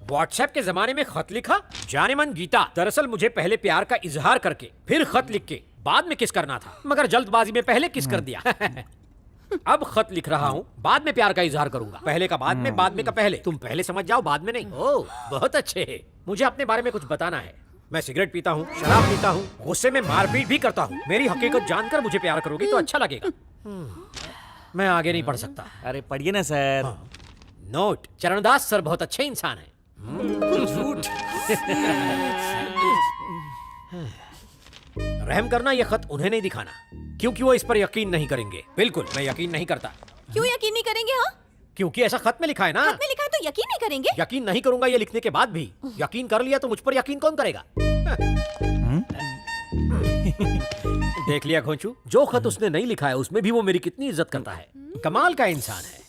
WhatsApp के जमाने में खत लिखा? जाने मन गीता, दरअसल मुझे पहले प्यार का इजहार करके फिर खत लिख के बाद में किस करना था, मगर जल्दबाजी में पहले किस कर दिया। अब खत लिख रहा हूँ, बाद में प्यार का इजहार करूंगा। पहले का बाद में, बाद में का पहले। तुम पहले समझ जाओ, बाद में नहीं। ओह, बहुत अच्छे। मुझे अपने बारे में कुछ बताना है। मैं सिगरेट पीता हूँ, शराब पीता हूँ, गुस्से में मारपीट भी करता हूँ। मेरी हकीकत जानकर मुझे प्यार करोगी तो अच्छा लगेगा। मैं आगे नहीं पढ़ सकता। अरे पढ़िए ना सर। हाँ। नोट, चरणदास सर बहुत अच्छे इंसान हैं। झूठ। रहम करना, यह खत उन्हें नहीं दिखाना, क्योंकि वो इस पर यकीन नहीं करेंगे। बिल्कुल, मैं यकीन नहीं करता। क्यों यकीन नहीं करेंगे? हाँ, क्योंकि ऐसा खत में लिखा है ना। खत में लिखा है तो यकीन नहीं करेंगे? यकीन नहीं करूंगा ये लिखने के बाद भी। यकीन कर लिया तो मुझ पर यकीन कौन करेगा? देख लिया घोंचू, जो खत उसने नहीं लिखा है उसमें भी वो मेरी कितनी इज्जत करता है। कमाल का इंसान है।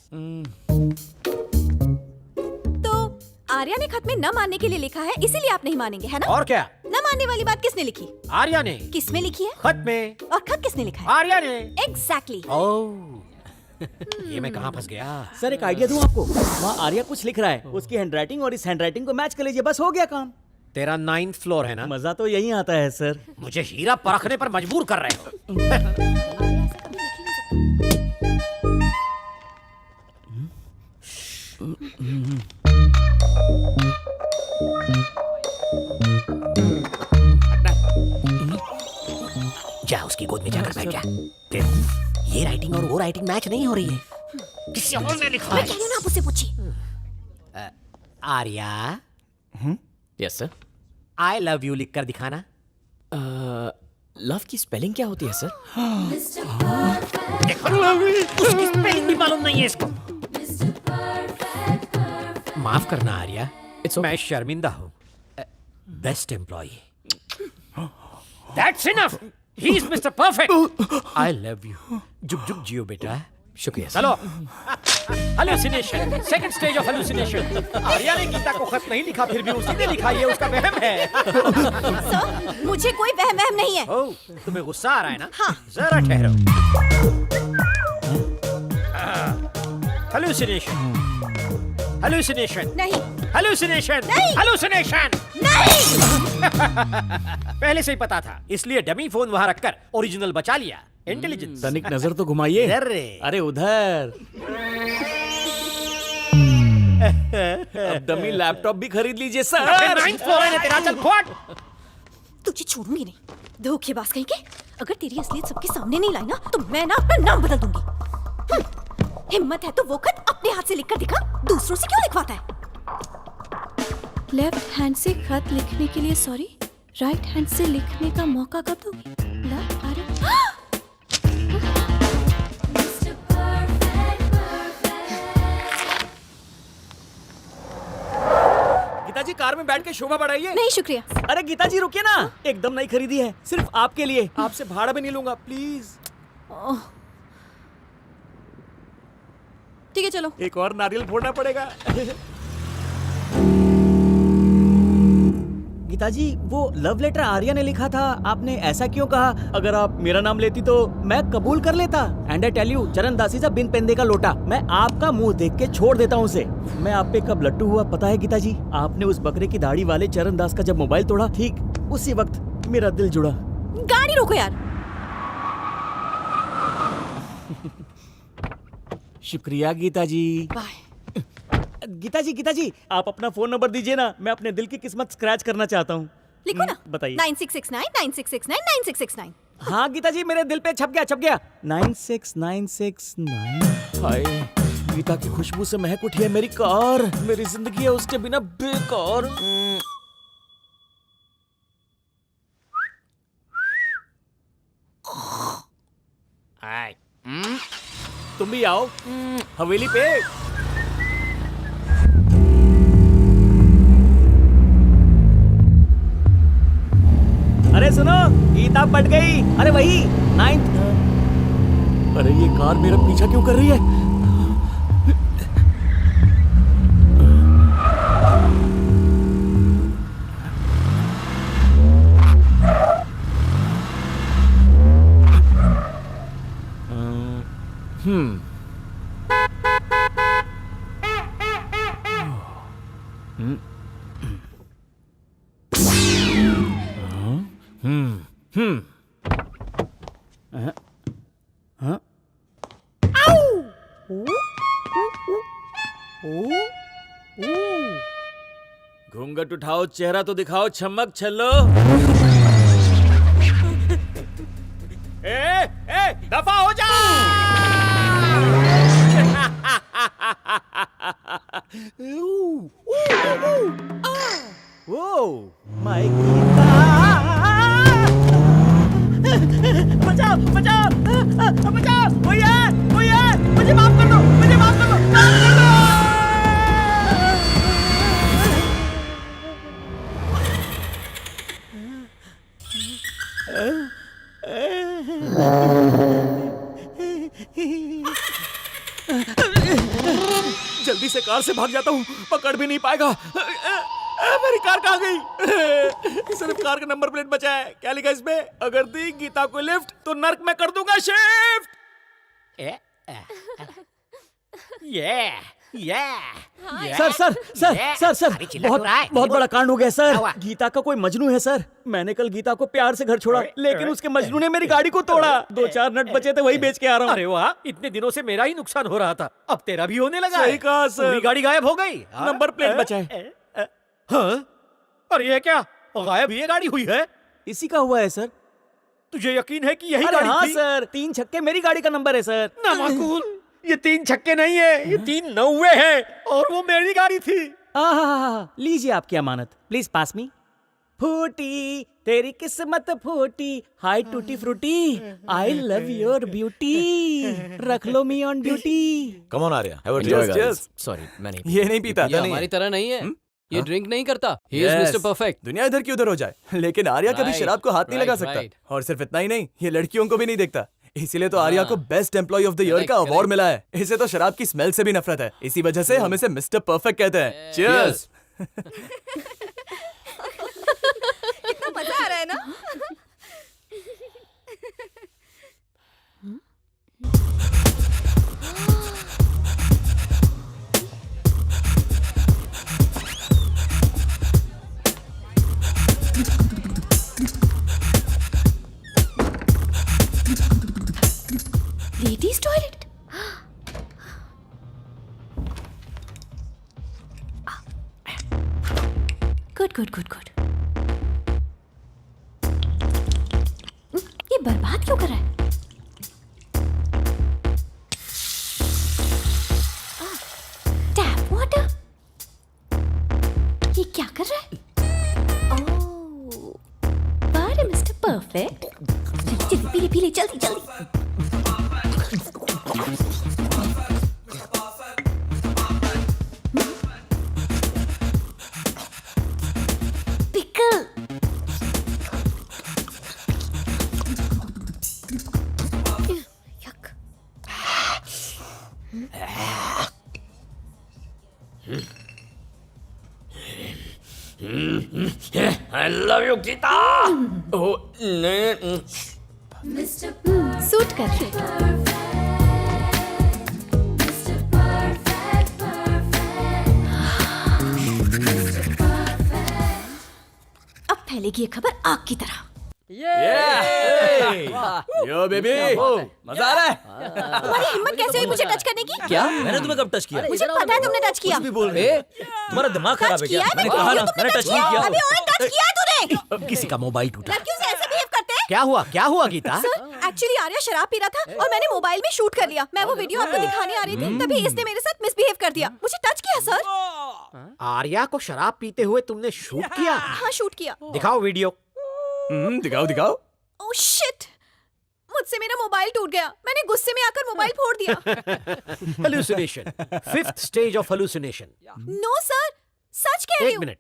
तो आर्या ने खत में न मानने के लिए लिखा है, इसीलिए आप नहीं मानेंगे, है ना? और क्या? न मानने वाली बात किसने लिखी? आर्या ने। किसमें लिखी है? खत में। और खत किसने लिखा है? आर्या ने। एग्जैक्टली। ओह, ये मैं कहाँ फंस गया? सर एक आइडिया दूं आपको। वहाँ आर्या कुछ लिख रहा है, उसकी हैंडराइटिंग और इस हैंडराइटिंग को मैच कर लीजिए, बस हो गया काम। तेरा 9th फ्लोर है ना? मजा तो यही आता है सर। मुझे हीरा परखने पर मजबूर कर रहे हो। आर्या ऐसा कभी लिख ही नहीं जा उसकी गोद में जाकर बैठ जा। देखो, ये राइटिंग और वो राइटिंग मैच नहीं हो रही है। किसी और ने लिखा मैं है। कह रही हूँ ना, आप उससे पूछिए। Arya, yes sir. I love you लिख कर दिखाना। लव की स्पेलिंग क्या होती है सर? उसकी स्पेलिंग भी मालूम नहीं है इसको। माफ करना आर्या, मैं शर्मिंदा हूँ। Best employee. That's enough. He is Mr. Perfect. I love you. जुग जुग जियो बेटा। शुक्रिया चलो। Hallucination. Second stage of hallucination. Arya ने गीता को खत नहीं लिखा, फिर भी उसी ने लिखा, ये उसका वहम है। सर, मुझे कोई वहम नहीं है। ओह, तुम्हें गुस्सा आ रहा है ना? हाँ। जरा ठहरो। Hallucination. Hallucination. नहीं, Hallucination. नहीं। Hallucination. नहीं। पहले से ही पता था, इसलिए डमी फोन वहां रखकर ओरिजिनल बचा लिया। इंटेलिजेंस। तनिक नजर तो घुमाइए। इधर रे। अरे उधर। अब डमी लैपटॉप भी खरीद लीजिए सर। 9th फ्लोर है ना तेरा, चल फोड़। तुझे छोड़ूंगी नहीं, धोखेबाज कहीं के। अगर तेरी असलियत सबके सामने नहीं लाई ना, तो मैं ना अपना नाम बदल दूंगी। हिम्मत है तो वो खत अपने हाथ से लिखकर दिखा, दूसरों से क्यों लिखवाता है? लेफ्ट हैंड से खत लिखने के लिए सॉरी, राइट हैंड से लिखने का मौका कब दोगी? गीता जी कार में बैठ के शोभा बढ़ाइए। नहीं शुक्रिया। अरे गीता जी रुकिए ना, एकदम नई खरीदी है, सिर्फ आपके लिए। आपसे भाड़ा भी नहीं लूंगा, प्लीज। ठीक है चलो। एक और नारियल फोड़ना पड़ेगा। गीता जी, वो लव लेटर आर्या ने लिखा था, आपने ऐसा क्यों कहा? अगर आप मेरा नाम लेती तो मैं कबूल कर लेता। एंड आई टेल यू, चरणदासी सा बिन पेंदे का लोटा, मैं आपका मुंह देख के छोड़ देता हूँ उसे। मैं आप पे कब लट्टू हुआ पता है गीता जी? आपने उस बकरे की दाढ़ी वाले चरणदास का जब मोबाइल तोड़ा, ठीक उसी वक्त मेरा दिल जुड़ा। गाड़ी रोको यार। शुक्रिया गीता जी। बाय। गीता जी, आप अपना फोन नंबर दीजिए ना, मैं अपने दिल की किस्मत स्क्रैच करना चाहता हूँ। लिखो ना। बताइए। 9669 9669 9669। हाँ गीता जी, मेरे दिल पे छप गया। 96969। हाय, गीता की खुशबू से महक उठी है मेरी कार। मेरी जिंदगी है उसके बिना बेकार। तुम भी आओ हवेली पे। अरे सुनो, गीता पट गई। अरे वही 9th। अरे ये कार मेरा पीछा क्यों कर रही है? घूंघट उठाओ, चेहरा तो दिखाओ, छमक छल्लो। दफा हो जा। ओ माय गीता, बचाओ बचाओ बचाओ, भैया भैया, मुझे माफ कर दो, मुझे माफ कर दो, माफ कर दो। जल्दी से कार से भाग जाता हूँ, पकड़ भी नहीं पाएगा। मेरी कार कहाँ गई? सिर्फ कार का नंबर प्लेट बचा है। क्या लिखा है इसमें? अगर दी गीता को लिफ्ट तो नर्क में कर दूंगा shift. Sir sir sir sir sir, बहुत बड़ा कांड हो गया सर। गीता का कोई मजनू है सर। मैंने कल गीता को प्यार से घर छोड़ा, लेकिन उसके मजनू ने मेरी गाड़ी को तोड़ा। 2-4 नट बचे थे, वही बेच के आ रहा हूँ। अरे वाह, इतने दिनों से मेरा ही नुकसान हो रहा था, अब तेरा भी होने लगा। सही कहा सर। पूरी गाड़ी गायब हो गई, नंबर प्लेट बचा है। हाँ? अरे ये क्या, गायब ये गाड़ी हुई है? इसी का हुआ है सर। तुझे यकीन है कि यही अरे गाड़ी हाँ थी? सर, 3 छक्के मेरी गाड़ी का नंबर है सर। नामाकूल, ये 3 छक्के नहीं है, ये 3 नौवे हैं, और वो मेरी गाड़ी थी। लीजिए आपकी अमानत, प्लीज पास मी। फूटी तेरी किस्मत फूटी, हाय टूटी Frooti, I love your beauty, रख लो me on duty. Come on Arya, have a Enjoy, drink. guys. Sorry, मैं नहीं। ये नहीं पीता, ये नहीं हमारी तरह नहीं है। ये हाँ? ड्रिंक नहीं करता। He is Yes. Mr. Perfect. दुनिया इधर की उधर हो जाए, लेकिन आर्या कभी Right, शराब को हाथ नहीं लगा right, सकता। right. और सिर्फ इतना ही नहीं, ये लड़कियों को भी नहीं देखता। इसीलिए तो आर्या को best employ of the year Correct, का अवार्ड correct. मिला है। इसे तो शराब की स्मेल से भी नफरत है, इसी वजह से हम इसे मिस्टर परफेक्ट कहते हैं। Cheers. कितना मजा आ रहा है ना? Ladies toilet. Good good good good. ये बर्बाद क्यों कर रहा है? Tap water. ये क्या कर रहा है? ओह, बारे मिस्टर परफेक्ट। जल्दी जल्दी पी ले जल्दी जल्दी। Pickle. Yuck. I love you, Gita. Oh, नहीं। सूट कर रहे। अब फैलेगी ये खबर आग की तरह। यो बेबी, मजा आ रहा है। तुम्हारी हिम्मत कैसे हुई मुझे टच करने की? क्या मैंने तुम्हें कब टच किया? मुझे पता है तुमने टच किया। बोल रहे तुम्हारा दिमाग खराब है टच किया क्या? है, मैंने मैं कहा बोल ना, रही हूँ, मैंने तुमने टच नहीं किया। अभी और टच किया है तूने। किसी का मोबाइल टूटा। लड़कियों से ऐसे बिहेव करते हैं? क्या हुआ गीता? सर, एक्चुअली आर्या शराब पी रहा था और मैंने मोबाइल में शूट कर लिया। मैं वो वीडियो आपको दिखाने आ रही थी, तभी इसने मेरे साथ मिसबिहेव कर दिया। मुझे टच किया सर। आर्या को शराब पीते हुए तुमने शूट किया? हाँ, शूट किया। दिखाओ वीडियो। दिखाओ दिखाओ। ओह शिट, मुझसे मेरा मोबाइल टूट गया। मैंने गुस्से में आकर मोबाइल फोड़ दिया। Hallucination, 5th stage of hallucination. No sir, सच कह रही एक हूँ। मिनट।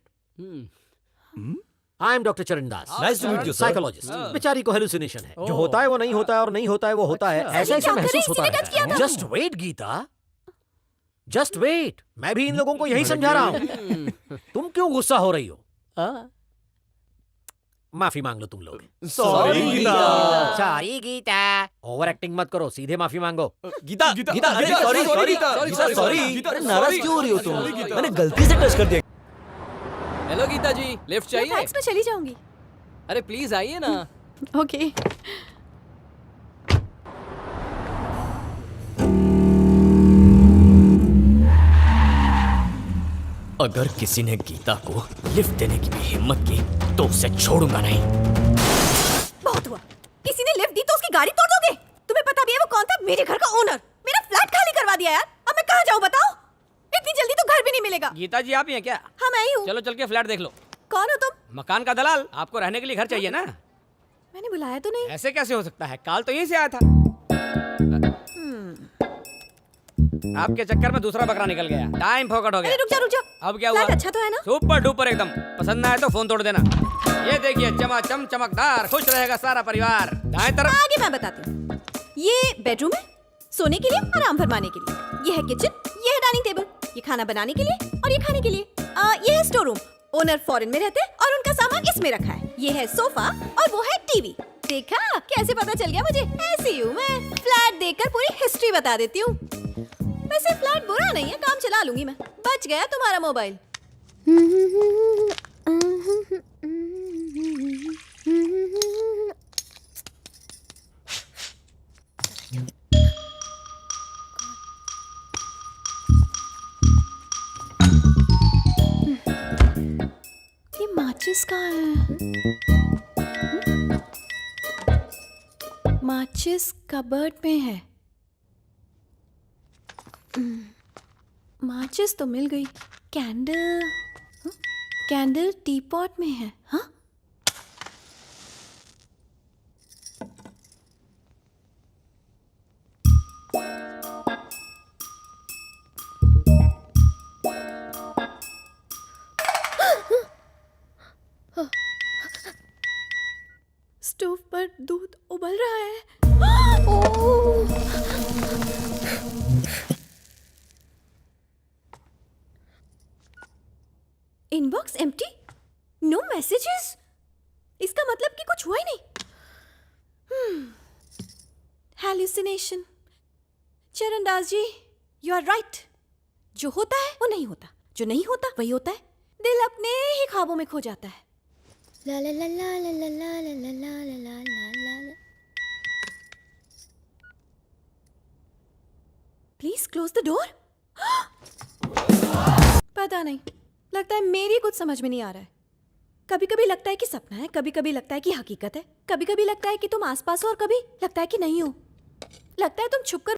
I am doctor Charan Das, Nice to meet you, sir. Psychologist. बेचारी को हेलुसिनेशन है, जो होता है वो नहीं होता है और नहीं होता है वो होता है, ऐसा ऐसा क्या महसूस करे, होता इसने टच किया है। था। Just wait Geeta, just wait. मैं भी इन लोगों को यही समझा रहा हूँ। तुम क्यों गुस्सा हो रही हो? माफी मांग लो तुम लोग। Sorry Geeta. Sorry Geeta. Over acting मत करो, सीधे माफी मांगो। गीता गीता, गीता, अरे Geeta, sorry sorry, sorry Geeta, Geeta, sorry, sorry. Geeta, अरे नाराज sorry, क्यों हो रही हो तुम? sorry, गीता। मैंने गलती से टच कर दिया। हेलो गीता जी, लिफ्ट चाहिए? थैंक्स, मैं चली जाऊंगी। अरे प्लीज आइए ना। ओके। अगर किसी ने गीता को लिफ्ट देने की भी हिम्मत की तो उसे छोड़ूंगा नहीं। बहुत हुआ, किसी ने लिफ्ट दी तो उसकी गाड़ी तोड़ दोगे? तुम्हें पता भी है वो कौन था? मेरे घर का ओनर। मेरा फ्लैट खाली करवा दिया यार। अब मैं कहाँ जाऊँ बताओ? इतनी जल्दी तो घर भी नहीं मिलेगा। गीता जी आप ही हैं क्या? हाँ मैं ही हूँ। चलो चल के फ्लैट देख लो। कौन हो तुम? मकान का दलाल। आपको रहने के लिए घर चाहिए ना? मैंने बुलाया तो नहीं। ऐसे कैसे हो सकता है? काल तो यहीं से आया था। आपके चक्कर में दूसरा बकरा निकल गया। टाइम फोकट हो अरे गया। रुक जा। अब क्या हुआ? फ्लैट अच्छा तो है ना? सुपर डुपर एकदम। पसंद ना आए तो फोन तोड़ देना। ये देखिए चमाचम चमकदार, खुश रहेगा सारा परिवार। दाएं तरफ। आगे मैं बताती हूँ। ये बेडरूम है, सोने के लिए, आराम फरमाने के लिए। ये है किचन, ये है डाइनिंग टेबल, ये खाना बनाने के लिए और ये खाने के लिए। ये है स्टोर रूम। ओनर फॉरेन में रहते हैं और उनका सामान इसमें रखा है। ये है सोफा और वो है टीवी। देखा कैसे पता चल गया मुझे? ऐसी हूँ मैं, फ्लैट देखकर पूरी हिस्ट्री बता देती हूँ। वैसे फ्लैट बुरा नहीं है, काम चला लूंगी मैं। बच गया तुम्हारा मोबाइल। ये माचिस कहाँ है? माचिस कबर्ड में है। माचिस तो मिल गई। कैंडल, कैंडल टी पॉट में है। हाँ, स्टोव पर दूध उबल रहा है। Oh! Inbox empty, no messages. इसका मतलब कि कुछ हुआ ही नहीं। Hallucination. Charan Das ji, you are right. जो होता है वो नहीं होता, जो नहीं होता वही होता है। दिल अपने ही ख्वाबों में खो जाता है। ला ला ला ला ला ला ला ला ला ला ला ला। Please close the door. पता नहीं, लगता है मेरी कुछ समझ में नहीं आ रहा है। कभी कभी लगता है कि सपना है, कभी कभी लगता है कि हकीकत है, कभी कभी लगता है कि तुम आसपास हो और कभी लगता है कि नहीं हो। लगता है तुम छुपकर